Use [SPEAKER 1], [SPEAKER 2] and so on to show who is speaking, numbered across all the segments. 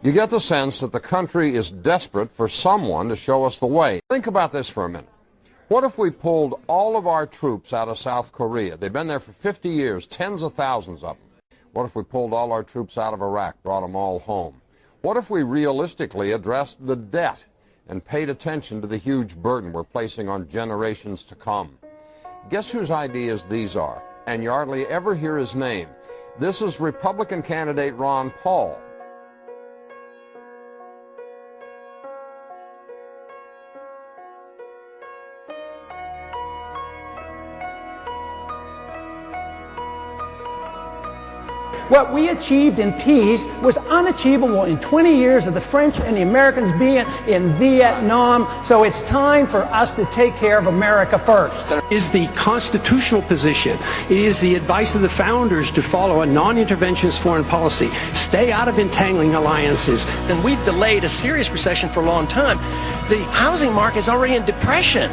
[SPEAKER 1] You get the sense that the country is desperate for someone to show us the way. Think about this for a minute. What if we pulled all of our troops out of South Korea? They've been there for 50 years, tens of thousands of them. What if we pulled all our troops out of Iraq, brought them all home? What if we realistically addressed the debt and paid attention to the huge burden we're placing on generations to come? Guess whose ideas these are? And you hardly ever hear his name. This is Republican candidate Ron Paul.
[SPEAKER 2] What we achieved in peace was unachievable in 20 years of the French and the Americans being in Vietnam. So it's time for us to take care of America first.
[SPEAKER 3] It is the constitutional position. It is the advice of the founders to follow a non-interventionist foreign policy. Stay out of entangling alliances.
[SPEAKER 4] And we've delayed a serious recession for a long time. The housing market is already in depression.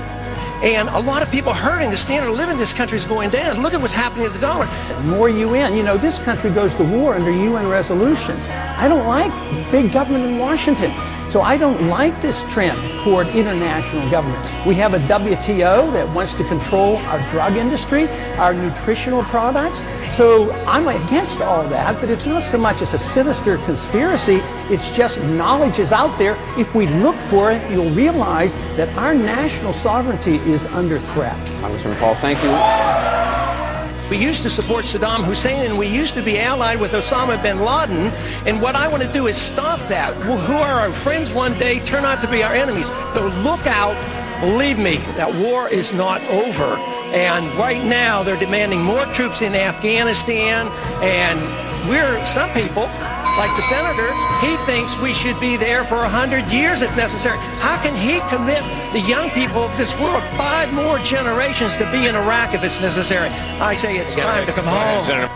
[SPEAKER 4] And a lot of people are hurting. The standard of living in this country is going down. Look at what's happening to the dollar.
[SPEAKER 2] More UN. You know, this country goes to war under UN resolutions. I don't like big government in Washington. So I don't like this trend toward international government. We have a WTO that wants to control our drug industry, our nutritional products. So I'm against all that, but it's not so much as a sinister conspiracy. It's just knowledge is out there. If we look for it, you'll realize that our national sovereignty is under threat.
[SPEAKER 5] Congressman Paul, thank you.
[SPEAKER 4] We used to support Saddam Hussein, and we used to be allied with Osama bin Laden, and what I want to do is stop that. Who are our friends one day turn out to be our enemies. So look out. Believe me, that war is not over. And right now, they're demanding more troops in Afghanistan, and some people, like the senator, he thinks we should be there for 100 years if necessary. How can he commit the young people of this world 5 more generations to be in Iraq if it's necessary? I say it's time to come home. Senator.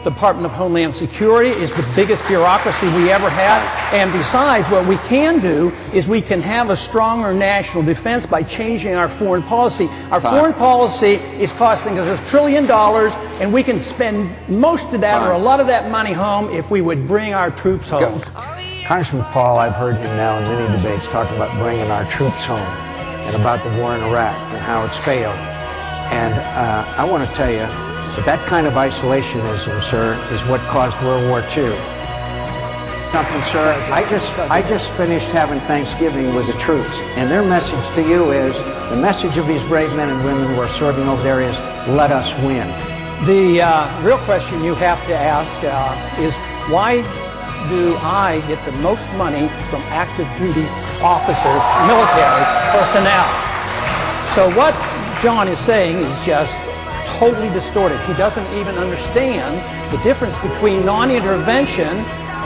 [SPEAKER 2] Department of Homeland Security is the biggest bureaucracy we ever had. And besides, what we can do is we can have a stronger national defense by changing our foreign policy. Our foreign policy is costing us $1 trillion, and we can spend most of that or a lot of that money home if we would bring our troops home.
[SPEAKER 6] Congressman Paul, I've heard him now in many debates talking about bringing our troops home and about the war in Iraq and how it's failed. And I want to tell you, but that kind of isolationism, sir, is what caused World War II. Something, sir, I just finished having Thanksgiving with the troops, and their message to you is, the message of these brave men and women who are serving over there is, let us win.
[SPEAKER 2] The real question you have to ask is, why do I get the most money from active duty officers, military personnel? So what John is saying is just totally distorted. He doesn't even understand the difference between non-intervention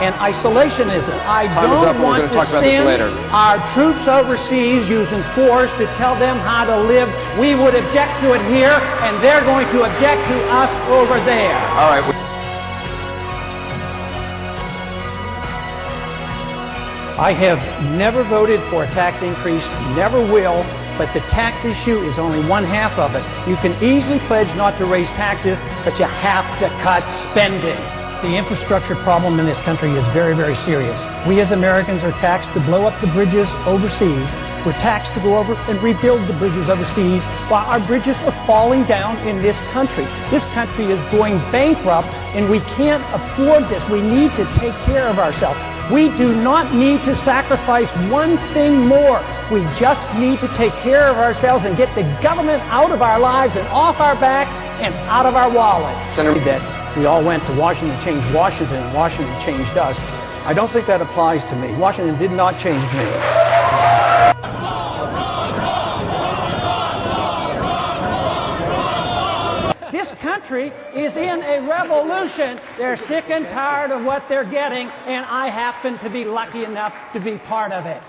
[SPEAKER 2] and isolationism. I don't want to send our troops overseas using force to tell them how to live. We would object to it here, and they're going to object to us over there.
[SPEAKER 5] All right.
[SPEAKER 2] I have never voted for a tax increase, never will. But the tax issue is only 1/2 of it. You can easily pledge not to raise taxes, but you have to cut spending. The infrastructure problem in this country is very, very serious. We as Americans are taxed to blow up the bridges overseas. We're taxed to go over and rebuild the bridges overseas while our bridges are falling down in this country. This country is going bankrupt, and we can't afford this. We need to take care of ourselves. We do not need to sacrifice one thing more. We just need to take care of ourselves and get the government out of our lives and off our back and out of our wallets.
[SPEAKER 5] Senator,
[SPEAKER 2] that we all went to Washington, changed Washington, and Washington changed us. I don't think that applies to me. Washington did not change me. This country is in a revolution. They're sick and tired of what they're getting, and I happen to be lucky enough to be part of it.